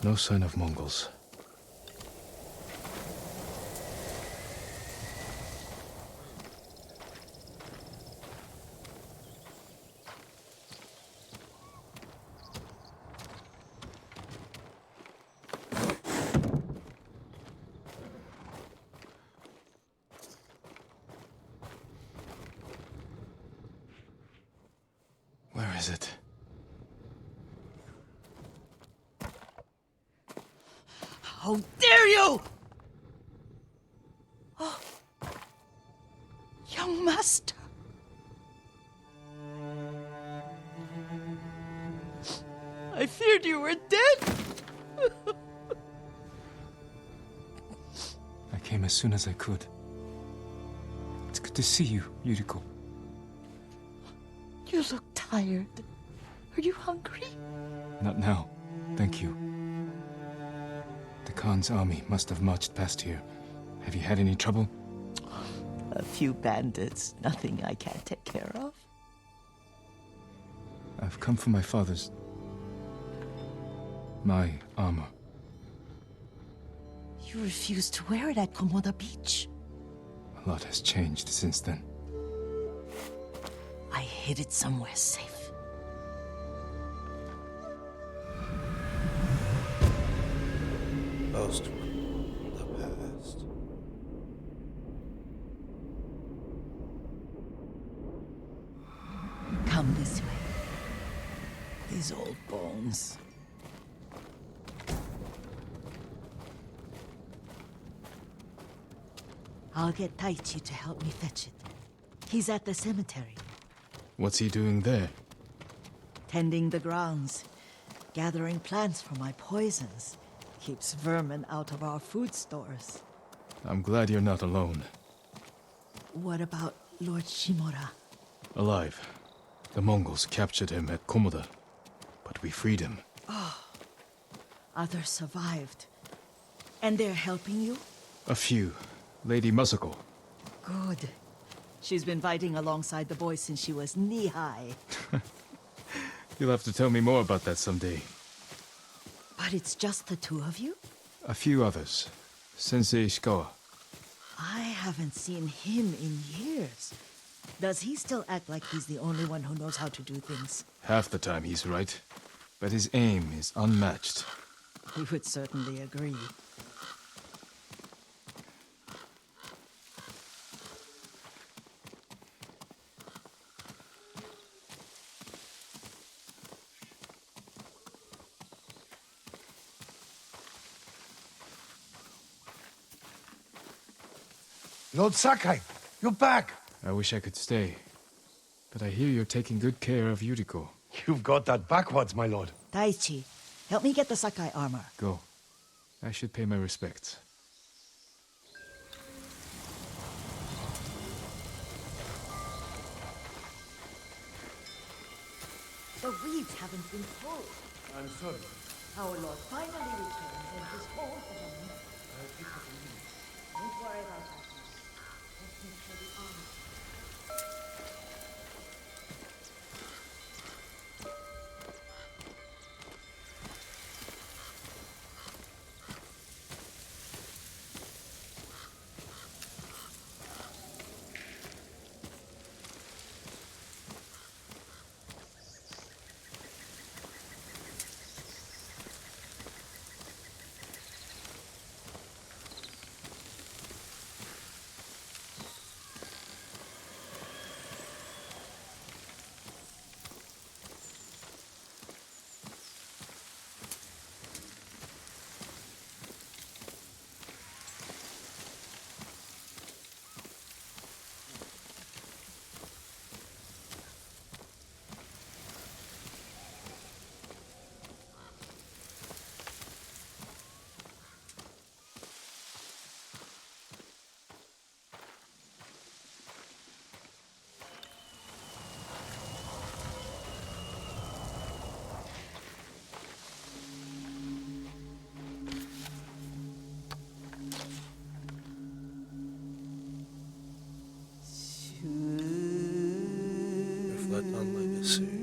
No sign of Mongols. Where is it? How dare you! Oh, young master. I feared you were dead. I came as soon as I could. It's good to see you, Yuriko. You look tired. Are you hungry? Not now. Thank you. The Khan's army must have marched past here. Have you had any trouble? A few bandits. Nothing I can't take care of. I've come for my father's... my armor. You refused to wear it at Komoda Beach. A lot has changed since then. I hid it somewhere safe. Most from the past. Come this way. These old bones. I'll get Taichi to help me fetch it. He's at the cemetery. What's he doing there? Tending the grounds. Gathering plants for my poisons. Keeps vermin out of our food stores. I'm glad you're not alone. What about Lord Shimura? Alive. The Mongols captured him at Komoda, but we freed him. Others survived. And they're helping you? A few. Lady Masako. Good. She's been fighting alongside the boys since she was knee-high. You'll have to tell me more about that someday. But it's just the two of you? A few others. Sensei Ishikawa. I haven't seen him in years. Does he still act like he's the only one who knows how to do things? Half the time he's right, but his aim is unmatched. He would certainly agree. Lord Sakai, you're back! I wish I could stay. But I hear you're taking good care of Yuriko. You've got that backwards, my lord. Daichi, help me get the Sakai armor. Go. I should pay my respects. The weeds haven't been pulled. I'm sorry. Our Lord finally returns and his whole army. Don't worry about that now. Let's make sure the armor. Reflect on legacy.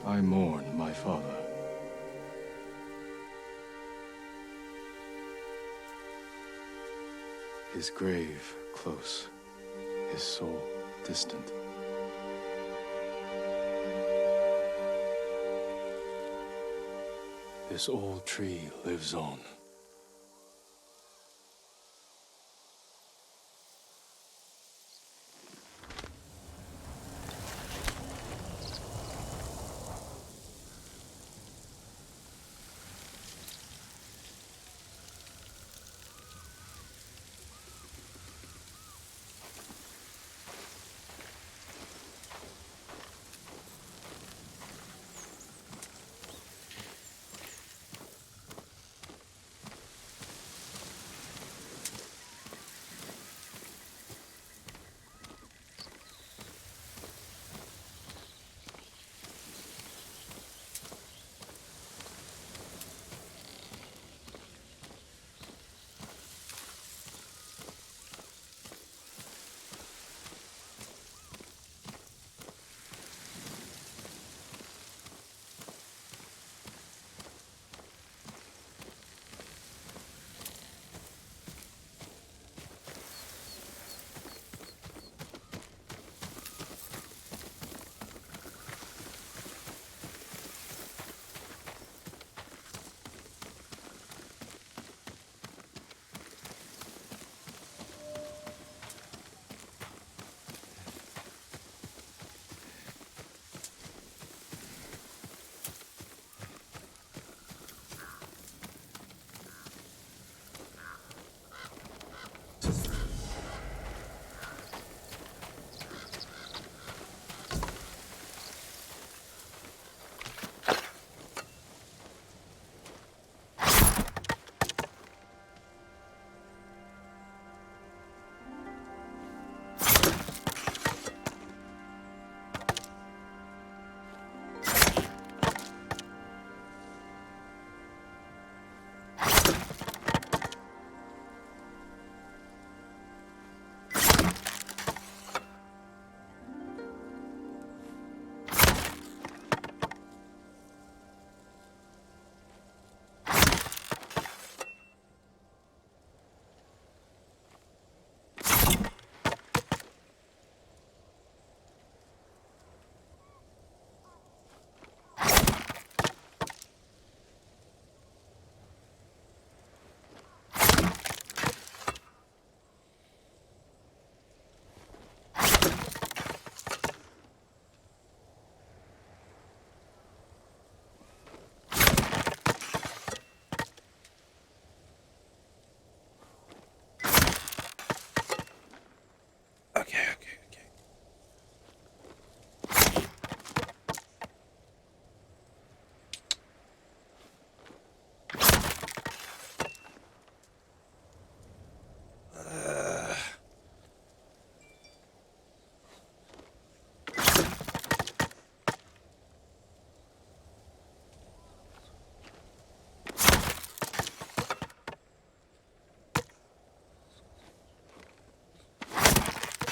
I mourn my father. His grave close, his soul distant. This old tree lives on.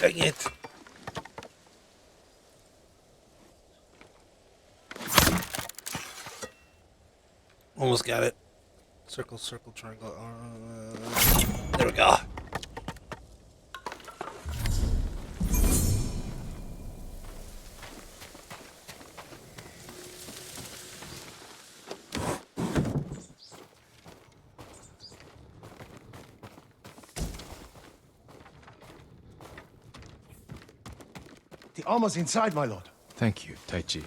Dang it. Almost got it. Circle, circle, triangle. There we go. The armor's inside, my lord. Thank you, Taichi.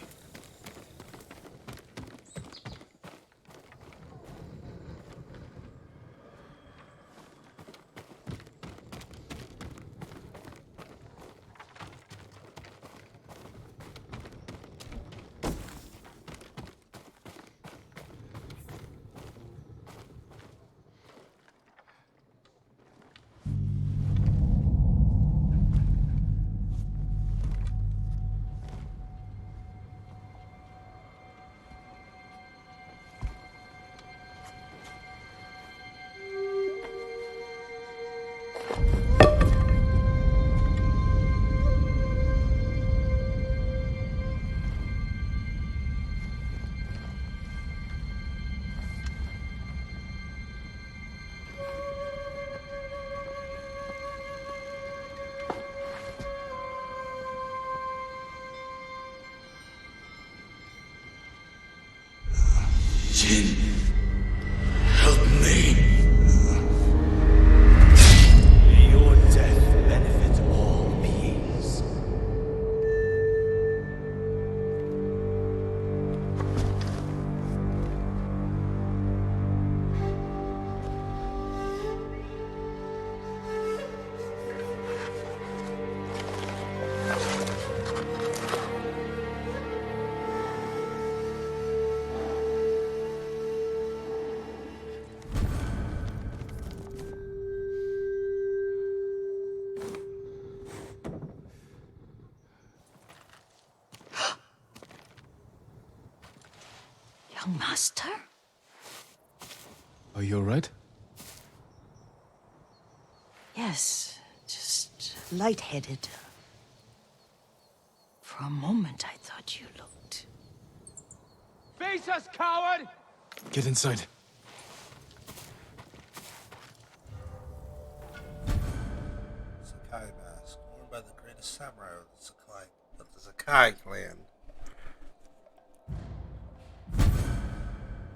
Jin, help me. May your death benefit all beings. Young master? Are you alright? Yes, just lightheaded. For a moment, I thought you looked... Face us, coward! Get inside. Sakai mask, worn by the greatest samurai of the Sakai clan.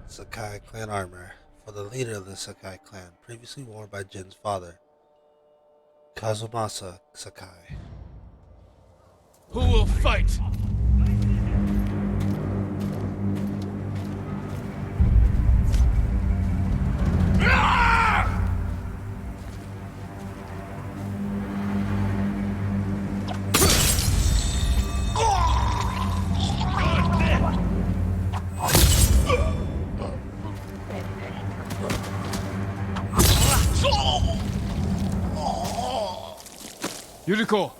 Sakai clan armor for the leader of the Sakai clan, previously worn by Jin's father, Kazumasa Sakai. Who will fight? Yuriko!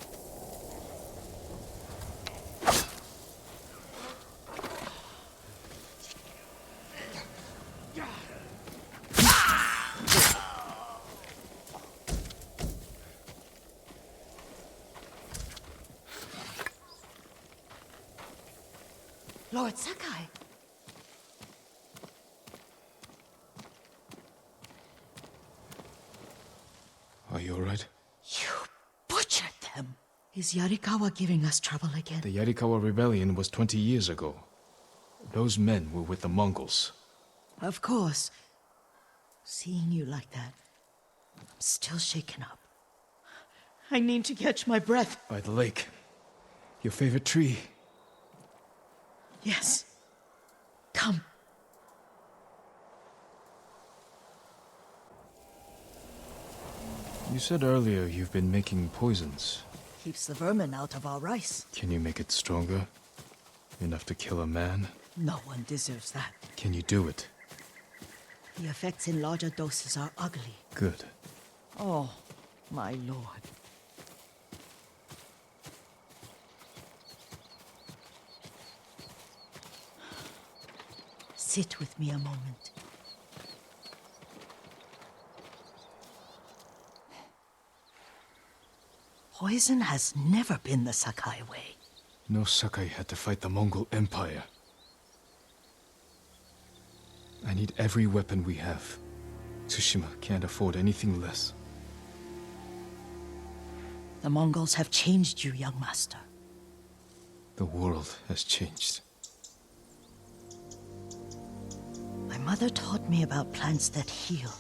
Lord Sakai. Are you alright? You butchered them. Is Yarikawa giving us trouble again? The Yarikawa rebellion was 20 years ago. Those men were with the Mongols. Of course. Seeing you like that, I'm still shaken up. I need to catch my breath. By the lake. Your favorite tree. Yes. Come. You said earlier you've been making poisons. Keeps the vermin out of our rice. Can you make it stronger? Enough to kill a man? No one deserves that. Can you do it? The effects in larger doses are ugly. Good. Oh, my lord. Sit with me a moment. Poison has never been the Sakai way. No Sakai had to fight the Mongol Empire. I need every weapon we have. Tsushima can't afford anything less. The Mongols have changed you, young master. The world has changed. My mother taught me about plants that heal,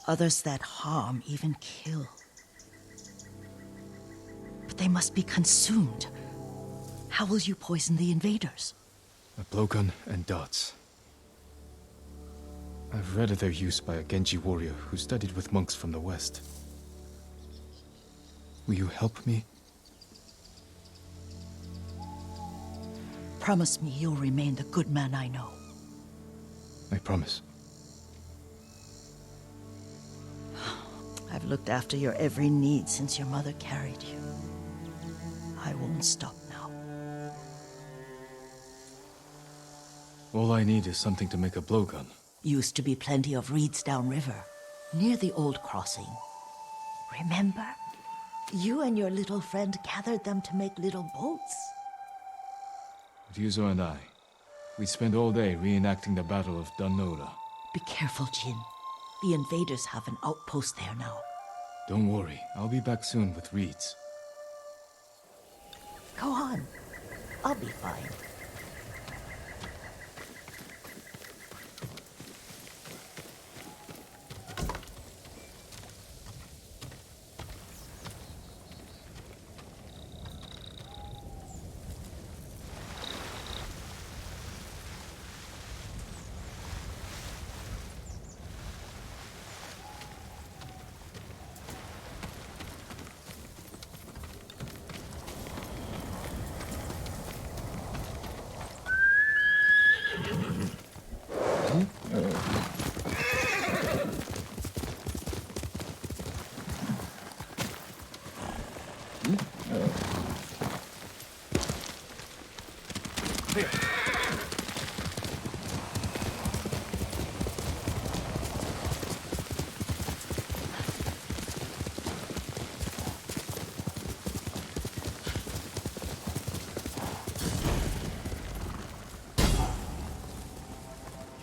others that harm, even kill. But they must be consumed. How will you poison the invaders? A blowgun and darts. I've read of their use by a Genji warrior who studied with monks from the west. Will you help me? Promise me you'll remain the good man I know. I promise. I've looked after your every need since your mother carried you. I won't stop now. All I need is something to make a blowgun. Used to be plenty of reeds downriver, near the old crossing. Remember? You and your little friend gathered them to make little boats. Ryuzo and I, we'd spend all day reenacting the Battle of Danora. Be careful, Jin. The invaders have an outpost there now. Don't worry, I'll be back soon with reeds. Go on. I'll be fine.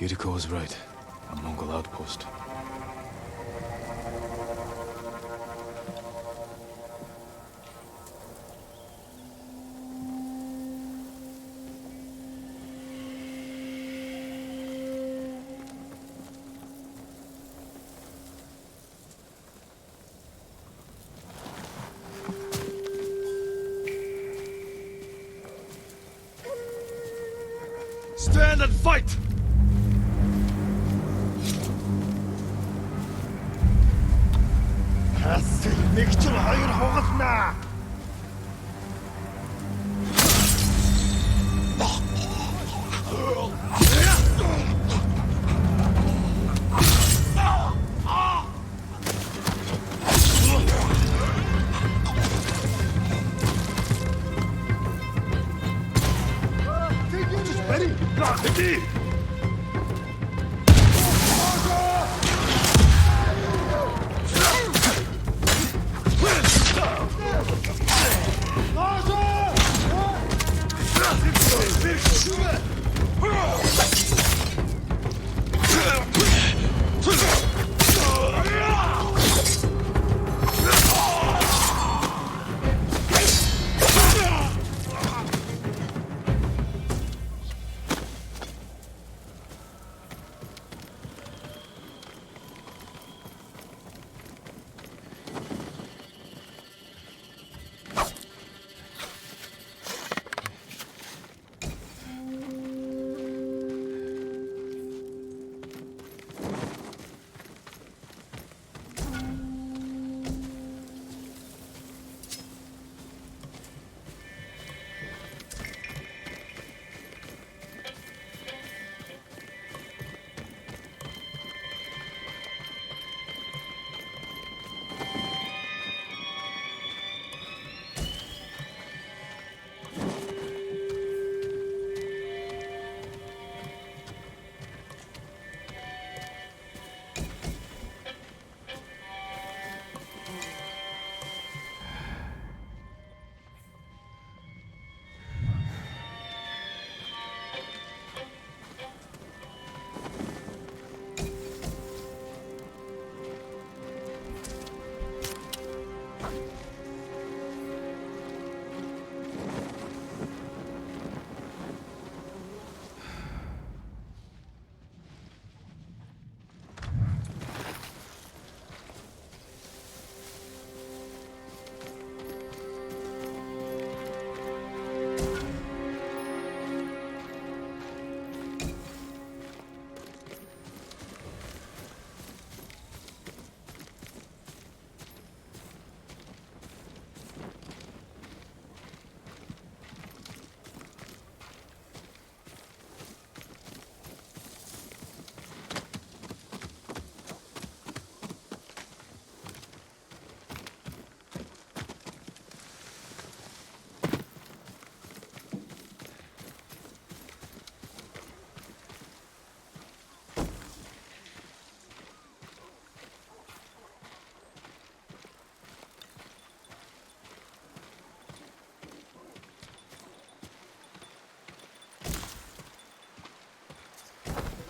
Yuriko was right. A Mongol outpost. Stand and fight! Нэг ч хоёр хугалнаа.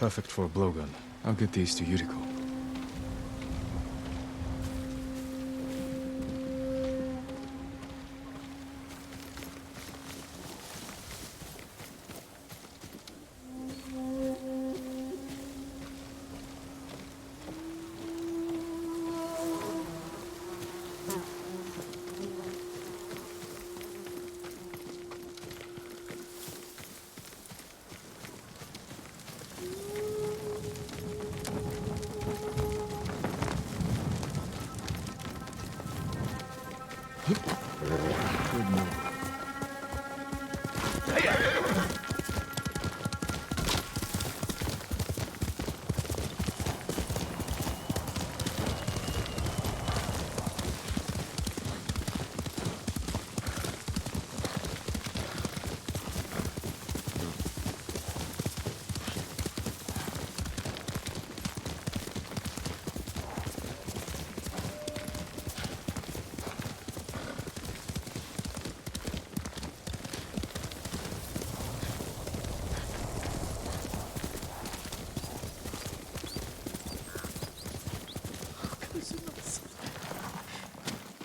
Perfect for a blowgun. I'll get these to Yuriko.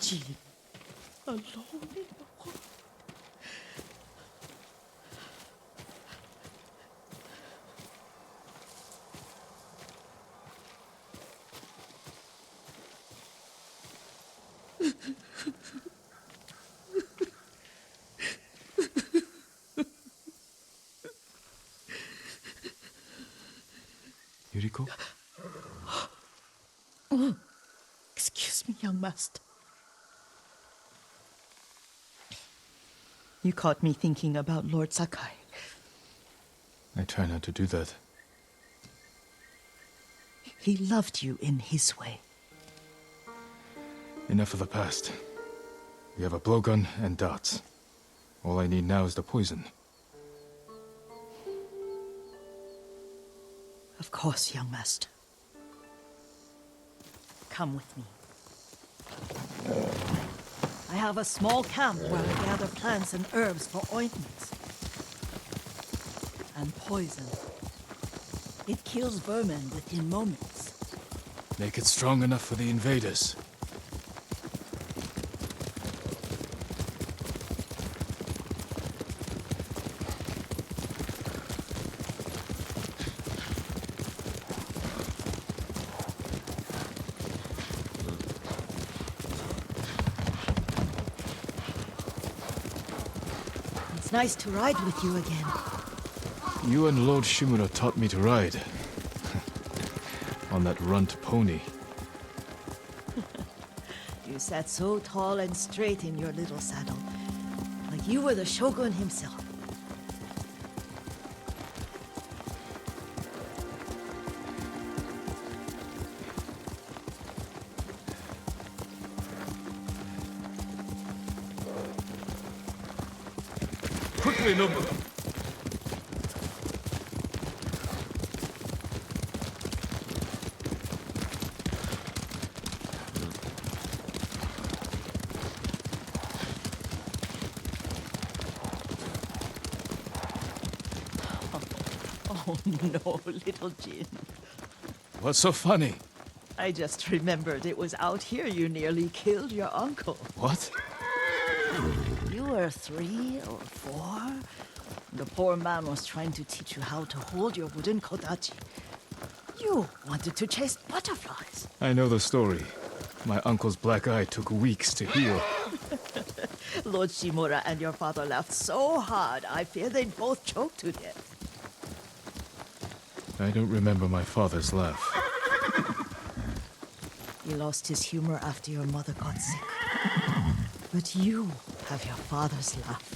Jin, alone in the world. Yuriko? Excuse me, young master. You caught me thinking about Lord Sakai. I try not to do that. He loved you in his way. Enough of the past. We have a blowgun and darts. All I need now is the poison. Of course, young master. Come with me. I have a small camp where I gather plants and herbs for ointments. And poison. It kills vermin within moments. Make it strong enough for the invaders. It's nice to ride with you again. You and Lord Shimura taught me to ride. On that runt pony. You sat so tall and straight in your little saddle, like you were the shogun himself. Quickly, Nobu! Oh no, little Jin. What's so funny? I just remembered it was out here you nearly killed your uncle. What? You were 3 or 4. The poor man was trying to teach you how to hold your wooden kodachi. You wanted to chase butterflies. I know the story. My uncle's black eye took weeks to heal. Lord Shimura and your father laughed so hard, I fear they'd both choke to death. I don't remember my father's laugh. He lost his humor after your mother got sick. But you have your father's laugh.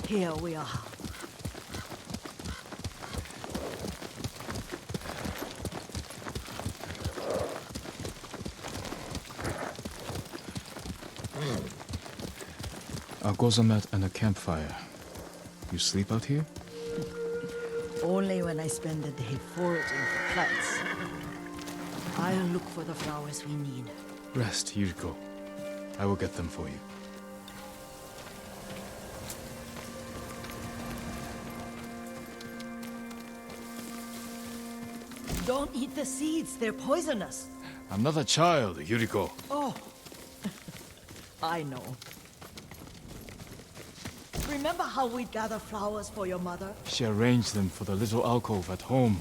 Here we are. A goza mat and a campfire. You sleep out here? Only when I spend the day foraging for plants. I'll look for the flowers we need. Rest, Yuriko. I will get them for you. Don't eat the seeds, they're poisonous. I'm not a child, Yuriko. Oh, I know. Remember how we'd gather flowers for your mother? She arranged them for the little alcove at home.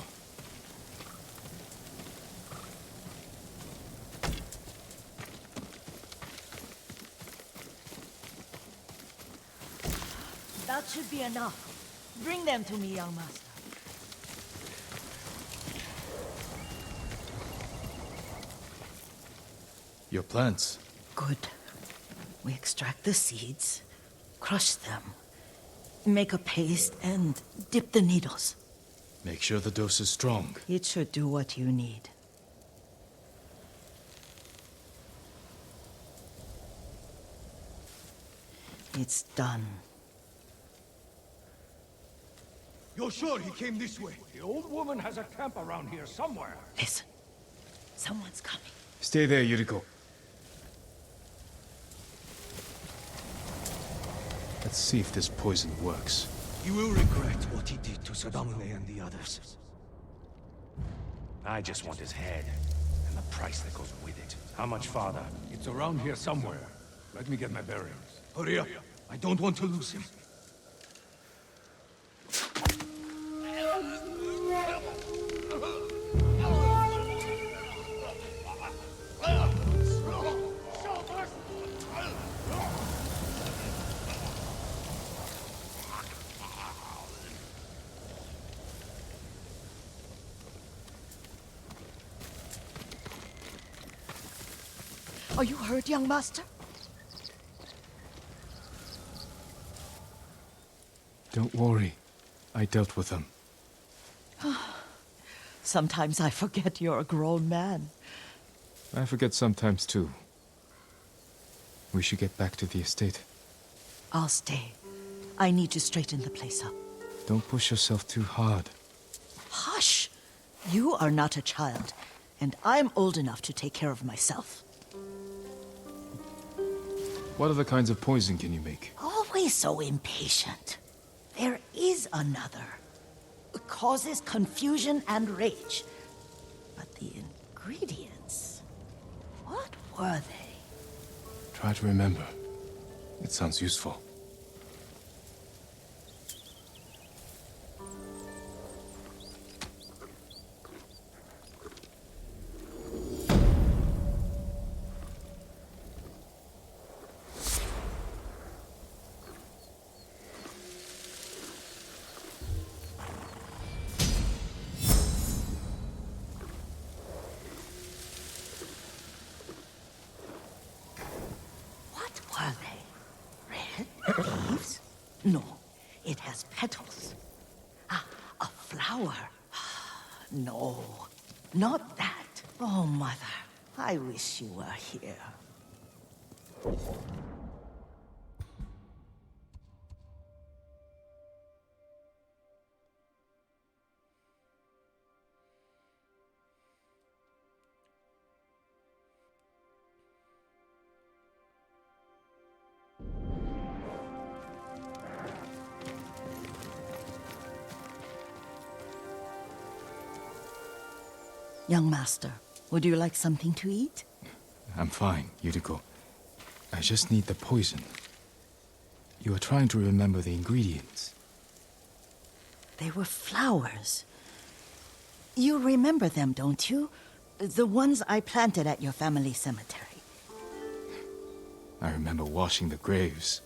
That should be enough. Bring them to me, young master. Your plants. Good. We extract the seeds, crush them, make a paste, and dip the needles. Make sure the dose is strong. It should do what you need. It's done. You're sure he came this way? The old woman has a camp around here somewhere. Listen. Someone's coming. Stay there, Yuriko. Let's see if this poison works. He will regret what he did to Sadamune and the others. I just want his head, and the price that goes with it. How much farther? It's around here somewhere. Let me get my bearings. Hurry up. I don't want to lose him. Are you hurt, young master? Don't worry. I dealt with them. Sometimes I forget you're a grown man. I forget sometimes too. We should get back to the estate. I'll stay. I need to straighten the place up. Don't push yourself too hard. Hush! You are not a child, and I'm old enough to take care of myself. What other kinds of poison can you make? Always so impatient. There is another. It causes confusion and rage. But the ingredients... what were they? Try to remember. It sounds useful. What were they? Red leaves? No, it has petals. Ah, a flower. No, not that. Oh, Mother, I wish you were here. Young master, would you like something to eat? I'm fine, Yuriko. I just need the poison. You are trying to remember the ingredients. They were flowers. You remember them, don't you? The ones I planted at your family cemetery. I remember washing the graves.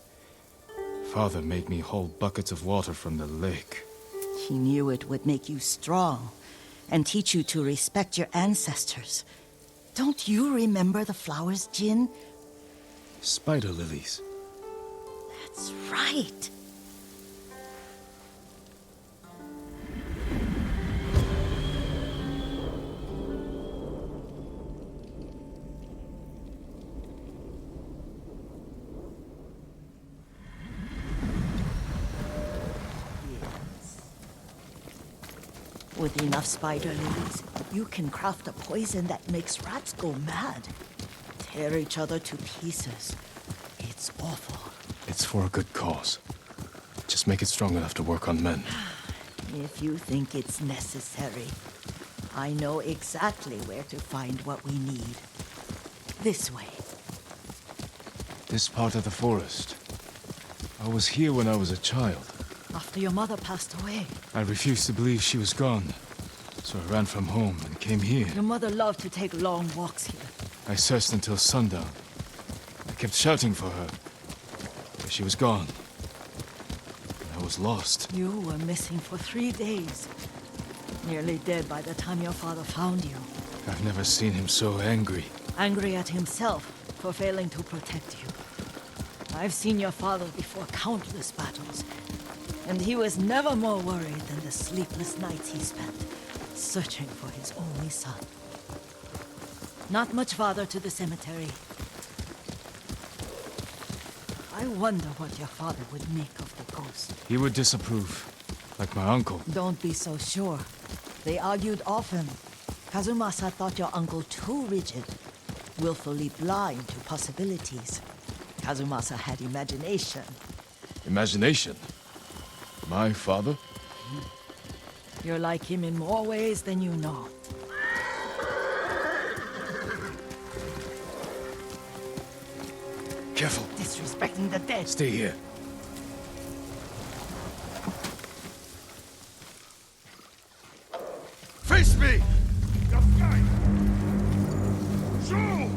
Father made me hold buckets of water from the lake. He knew it would make you strong and teach you to respect your ancestors. Don't you remember the flowers, Jin? Spider lilies. That's right. With enough spider lilies, You can craft a poison that makes rats go mad. Tear each other to pieces. It's awful. It's for a good cause. Just make it strong enough to work on men. If you think it's necessary, I know exactly where to find what we need. This way. This part of the forest. I was here when I was a child. After your mother passed away. I refused to believe she was gone. So I ran from home and came here. Your mother loved to take long walks here. I searched until sundown. I kept shouting for her. But she was gone. And I was lost. You were missing for 3 days. Nearly dead by the time your father found you. I've never seen him so angry. Angry at himself for failing to protect you. I've seen your father before countless battles. And he was never more worried than the sleepless nights he spent searching for his only son. Not much farther to the cemetery. I wonder what your father would make of the ghost. He would disapprove. Like my uncle. Don't be so sure. They argued often. Kazumasa thought your uncle too rigid, willfully blind to possibilities. Kazumasa had imagination. Imagination? My father? You're like him in more ways than you know. Careful. Disrespecting the dead. Stay here. Face me! Show!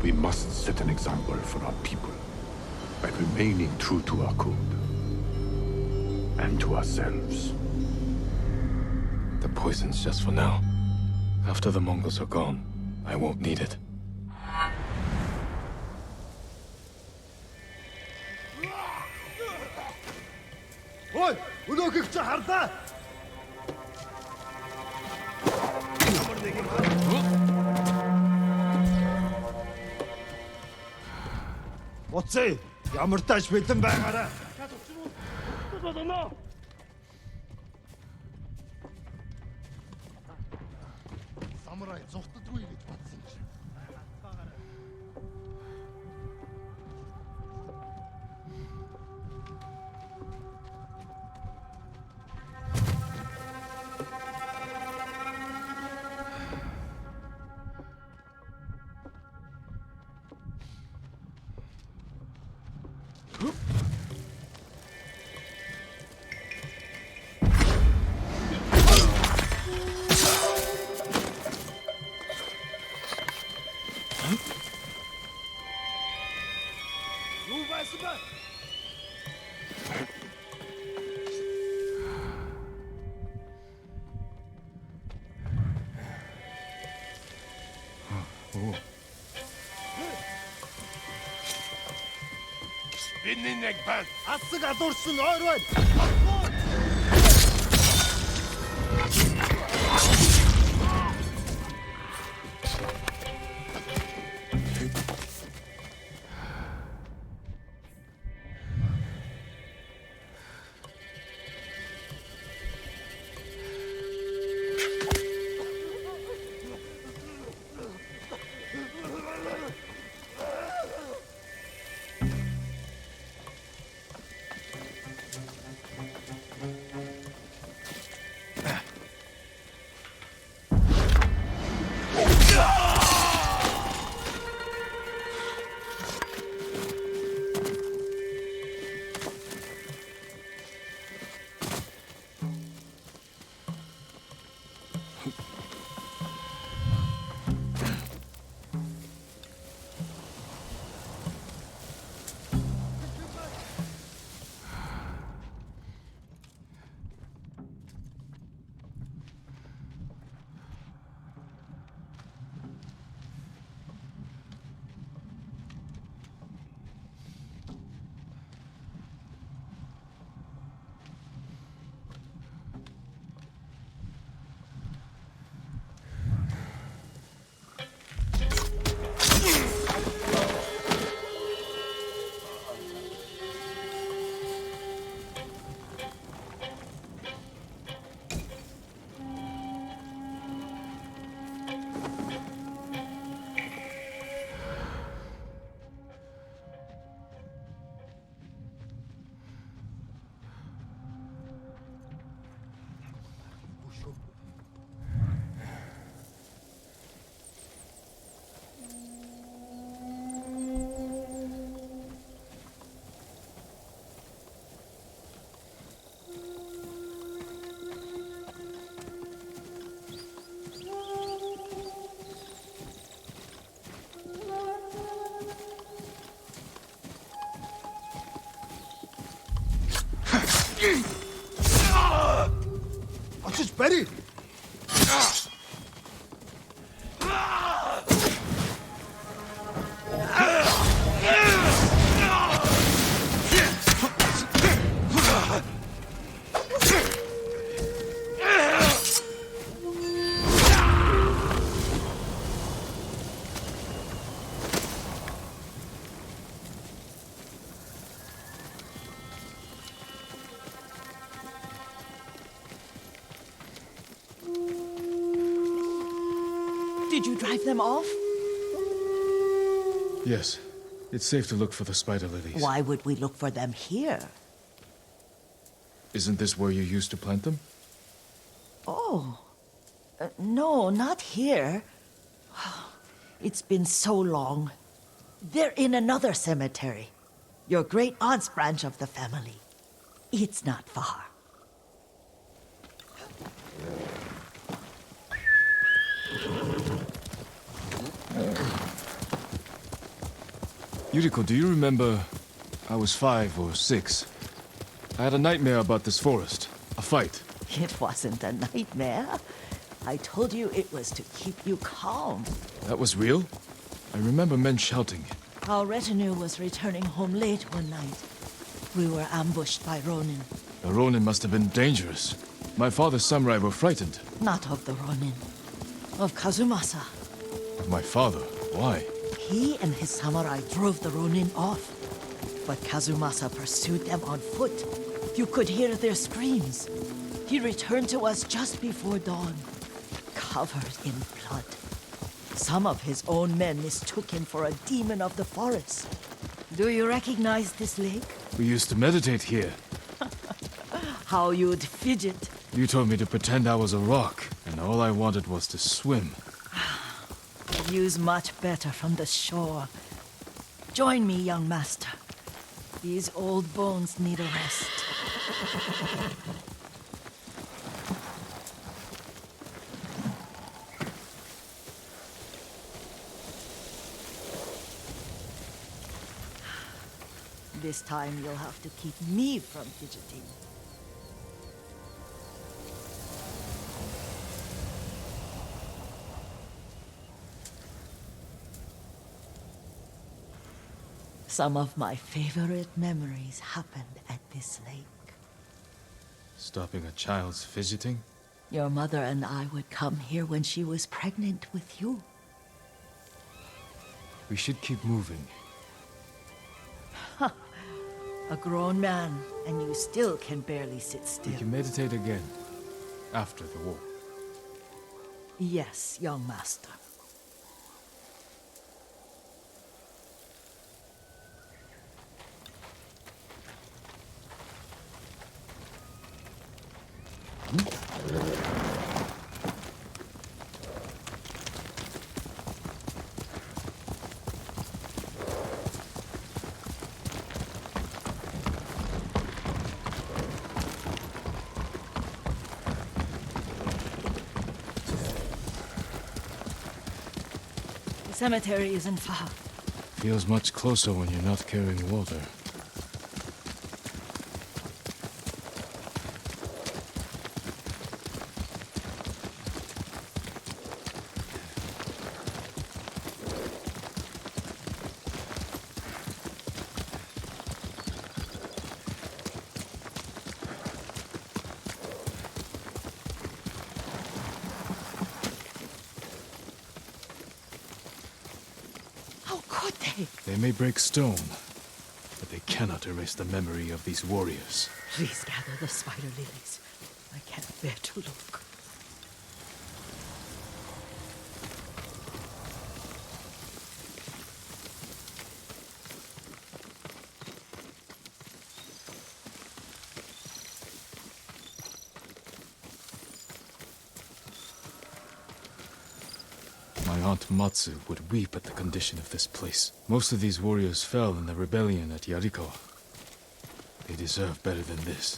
We must set an example for our people by remaining true to our code and to ourselves. The poison's just for now. After the Mongols are gone, I won't need it. Ой, өнөөгч харлаа. Уцээ, ямар тааш бэлэн байгаарай. Самурай зүгтдгүй гэж бодсон чи. Rinninegban! Асыга дурсын ойрон. Açış beri. Did you drive them off? Yes. It's safe to look for the spider lilies. Why would we look for them here? Isn't this where you used to plant them? Oh. No, not here. It's been so long. They're in another cemetery. Your great aunt's branch of the family. It's not far. Yuriko, do you remember... I was 5 or 6. I had a nightmare about this forest. A fight. It wasn't a nightmare. I told you it was to keep you calm. That was real? I remember men shouting. Our retinue was returning home late one night. We were ambushed by Ronin. The Ronin must have been dangerous. My father's samurai were frightened. Not of the Ronin. Of Kazumasa. Of my father? Why? He and his samurai drove the Ronin off. But Kazumasa pursued them on foot. You could hear their screams. He returned to us just before dawn, covered in blood. Some of his own men mistook him for a demon of the forest. Do you recognize this lake? We used to meditate here. How you'd fidget. You told me to pretend I was a rock, and all I wanted was to swim. The view's much better from the shore. Join me, young master. These old bones need a rest. This time you'll have to keep me from fidgeting. Some of my favorite memories happened at this lake. Stopping a child's fidgeting? Your mother and I would come here when she was pregnant with you. We should keep moving. A grown man, and you still can barely sit We still. can meditate again. After the war. Yes, young master. The cemetery isn't far. Feels much closer when you're not carrying water. How could they? They may break stone, but they cannot erase the memory of these warriors. Please gather the spider lilies. I can't bear to look. My aunt Matsu would weep at the condition of this place. Most of these warriors fell in the rebellion at Yarikawa. They deserve better than this.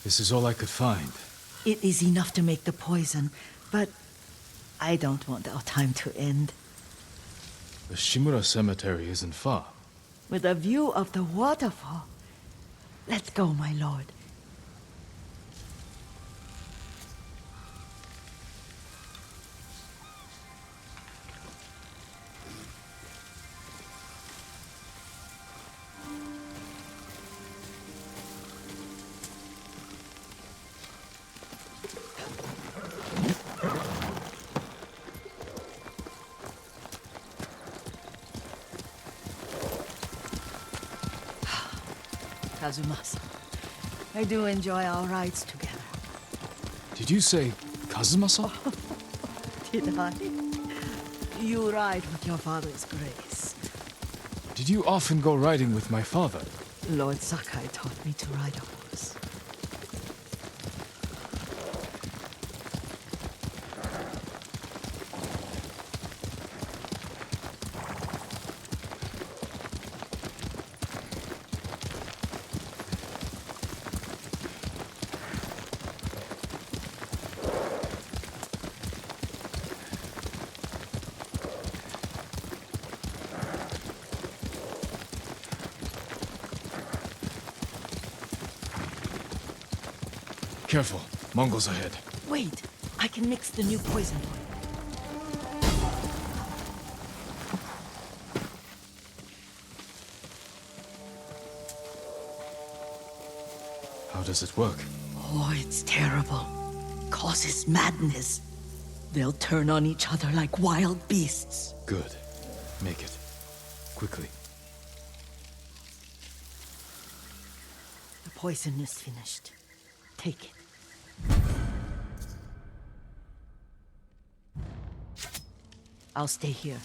This is all I could find. It is enough to make the poison, but I don't want our time to end. The Shimura Cemetery isn't far. With a view of the waterfall. Let's go, my lord. Kazumasa, I do enjoy our rides together. Did you say Kazumasa? Did I? You ride with your father's grace. Did you often go riding with my father? Lord Sakai taught me to ride a horse. Careful, Mongols ahead. Wait, I can mix the new poison for you. How does it work? Oh, it's terrible. Causes madness. They'll turn on each other like wild beasts. Good. Make it. Quickly. The poison is finished. Take it. I'll stay here.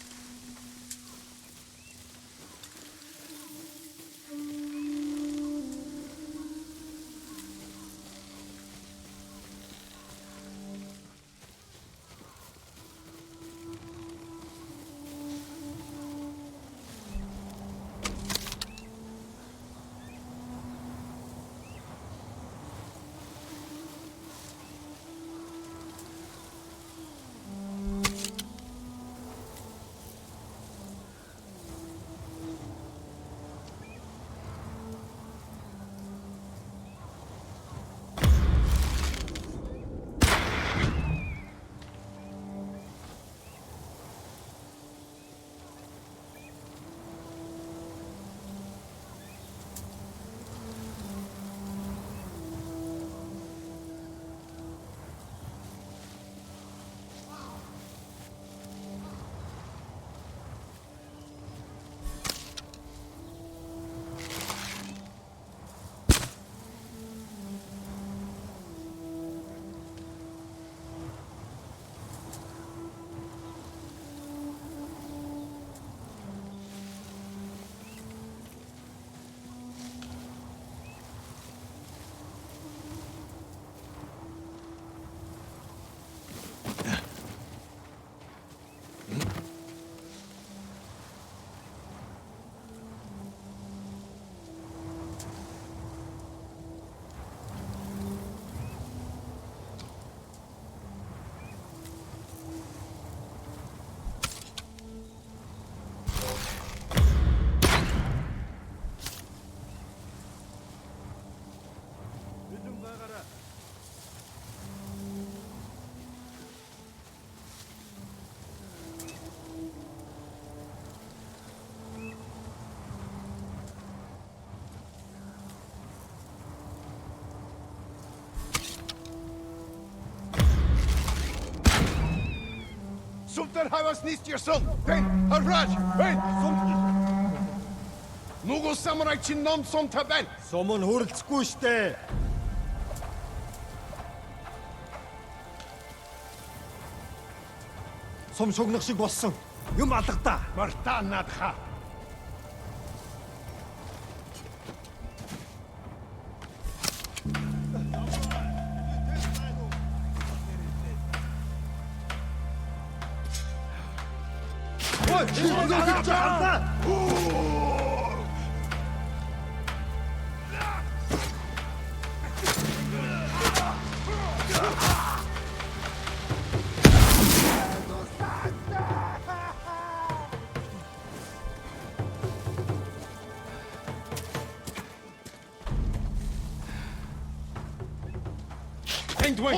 Skulder hafa snýst your son! Vent! Harraj! Vent! Нөгөө самурай чинь ном сумтай байна! Сум нь хуралцгүй штэ. Сум шугнах шиг болсон. Юм алгадаа. Мартаа наадха! Ой, чи нэг жаалаа. Энд вэ?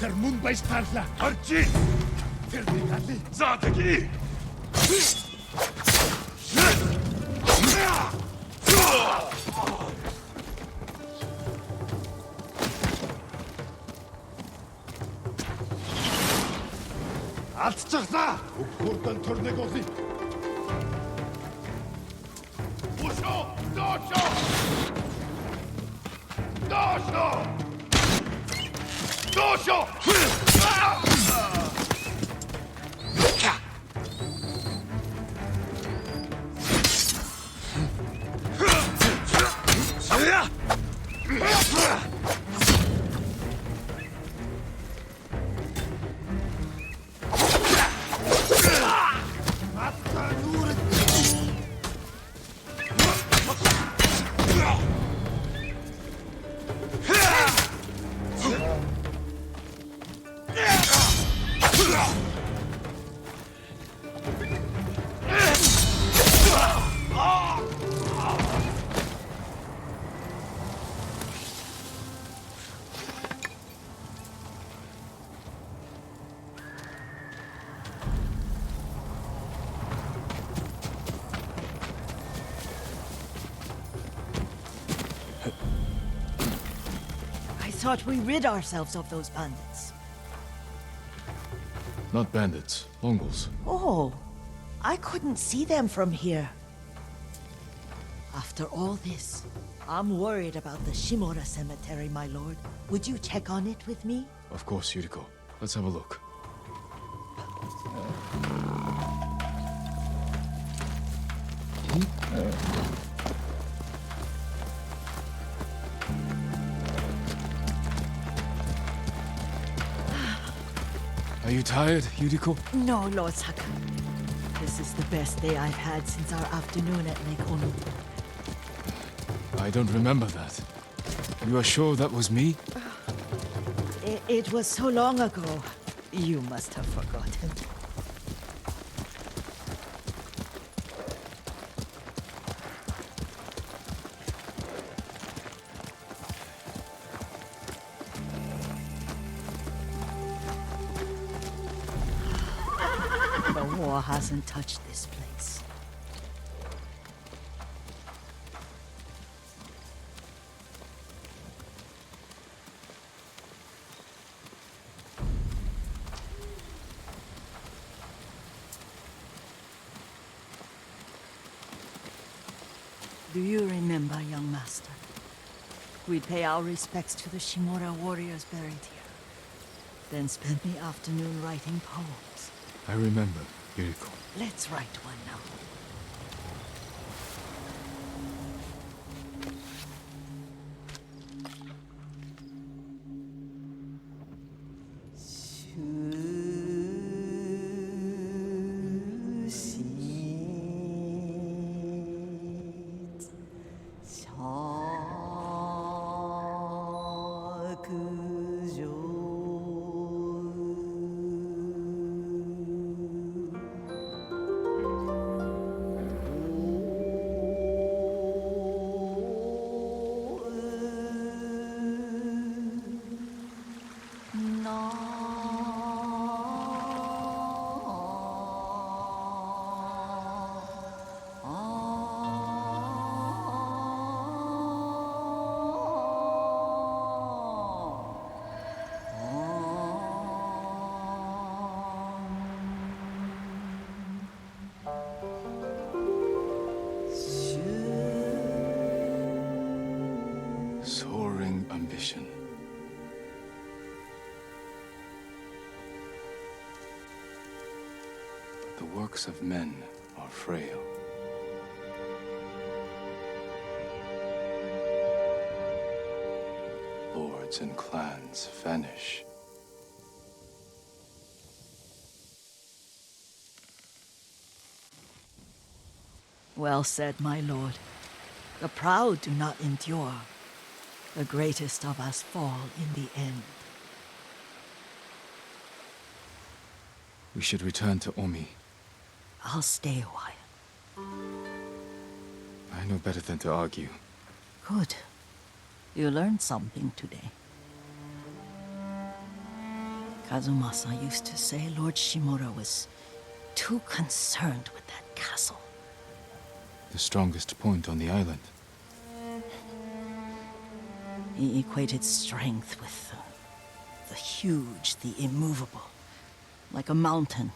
Тэр мөн байж таарлаа. Оржи! Тэр нэг али. За тэги! Алдчихлаа. Хурдан төрнэг олъё. Бушо! Дошо! Дошо! Дошо! I thought we rid ourselves of those bandits. Not bandits, Mongols. Oh, I couldn't see them from here. After all this, I'm worried about the Shimura cemetery, my lord. Would you check on it with me? Of course, Yuriko. Let's have a look. Are you tired, Yuriko? No, Lord Saka. This is the best day I've had since our afternoon at Lake Onu. I don't remember that. You are sure that was me? It was so long ago. You must have forgotten. The war hasn't touched this place. Do you remember, young master? We'd pay our respects to the Shimura warriors buried here. Then spend the afternoon writing poems. I remember, Yuriko. Let's write one now. Soaring ambition. But the works of men are frail. Lords and clans vanish. Well said, my lord. The proud do not endure. The greatest of us fall in the end. We should return to Omi. I'll stay a while. I know better than to argue. Good. You learned something today. Kazumasa used to say Lord Shimura was too concerned with that castle. The strongest point on the island. He equated strength with the huge, the immovable, like a mountain.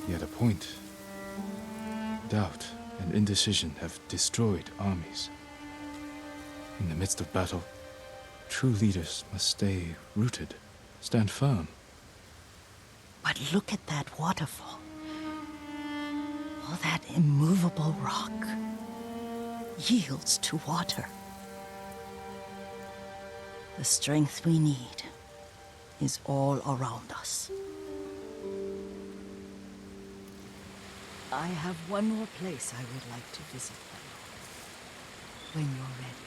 He had a point. Doubt and indecision have destroyed armies. In the midst of battle, true leaders must stay rooted, stand firm. But look at that waterfall. All that immovable rock yields to water. The strength we need is all around us. I have one more place I would like to visit, my lord, when you're ready.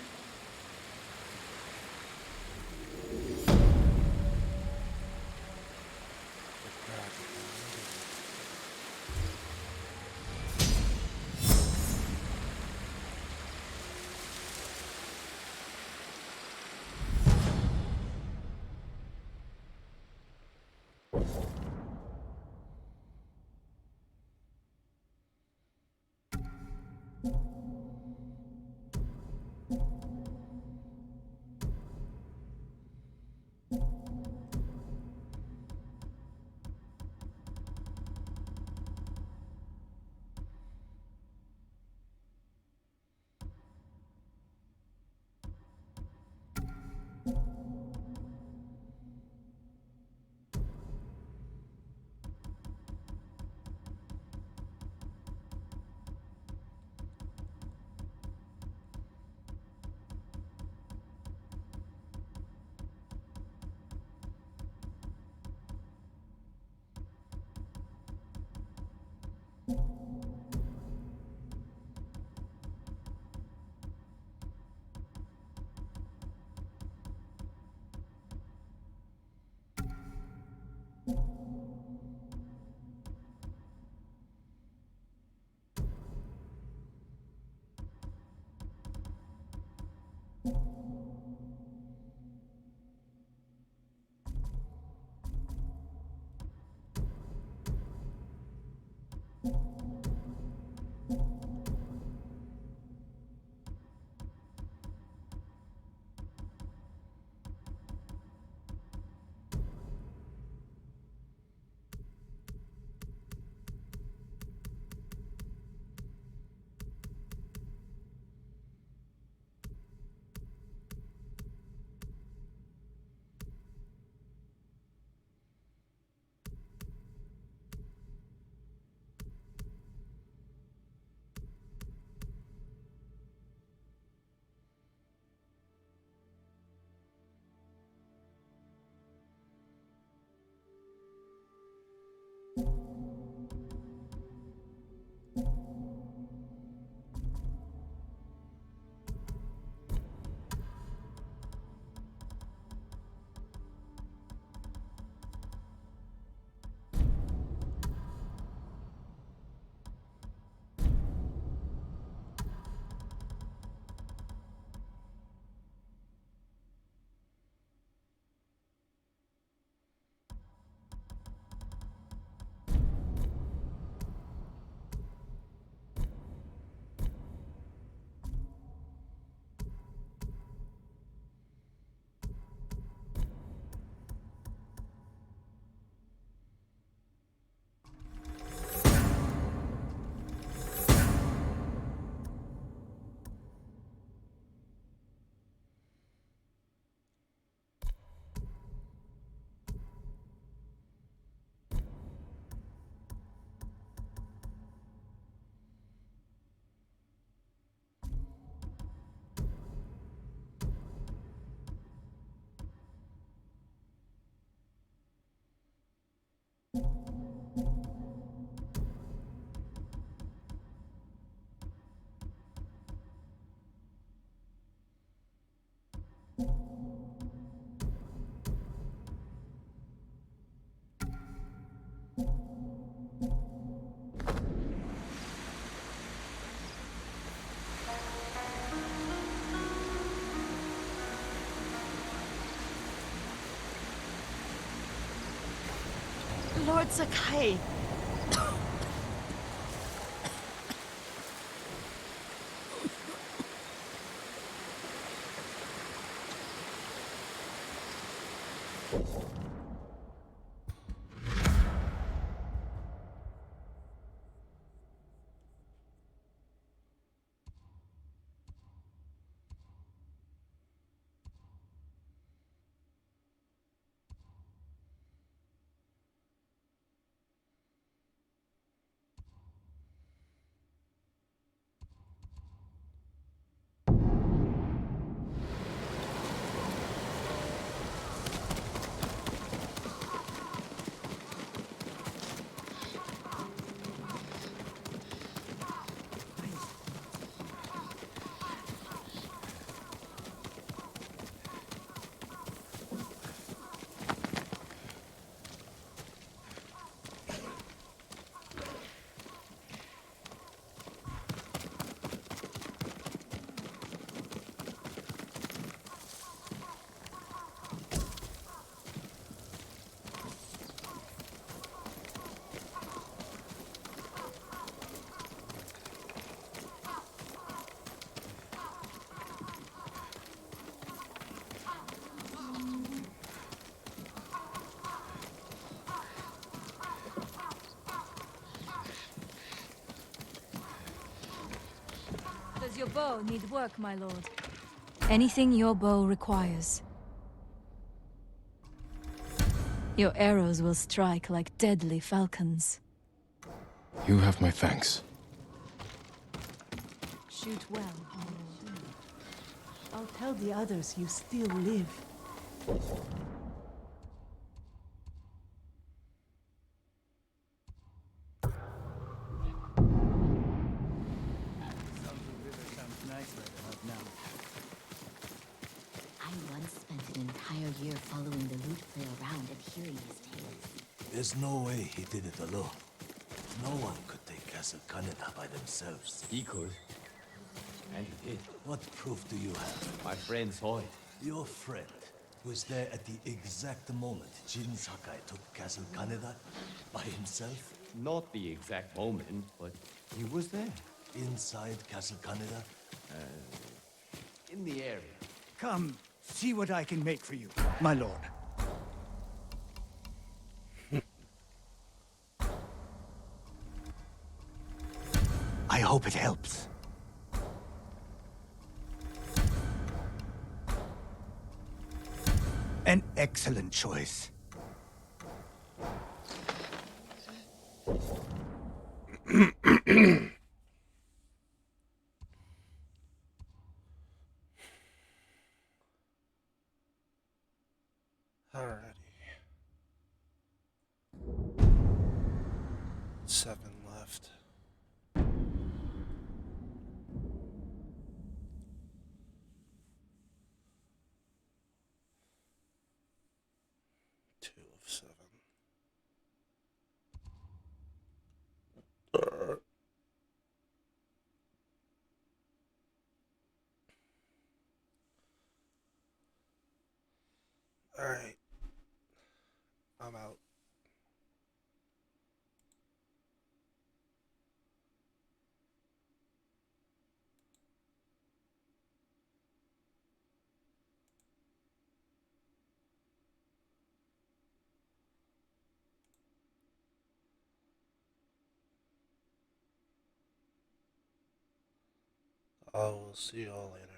Lord Sakai. Does your bow need work, my lord? Anything your bow requires. Your arrows will strike like deadly falcons. You have my thanks. Shoot well, my lord. I'll tell the others you still live. I once spent an entire year following the lute player around and hearing his tales. There's no way he did it alone. No one could take Castle Kaneda by themselves. He could. And he did. What proof do you have? My friend saw it. Your friend was there at the exact moment Jin Sakai took Castle Kaneda by himself? Not the exact moment, but he was there. Inside Castle Kaneda? In the area. Come, see what I can make for you, my lord. I hope it helps. An excellent choice. Alrighty. 7 left. Two of 7. Alright. I'm out. I will see you all later.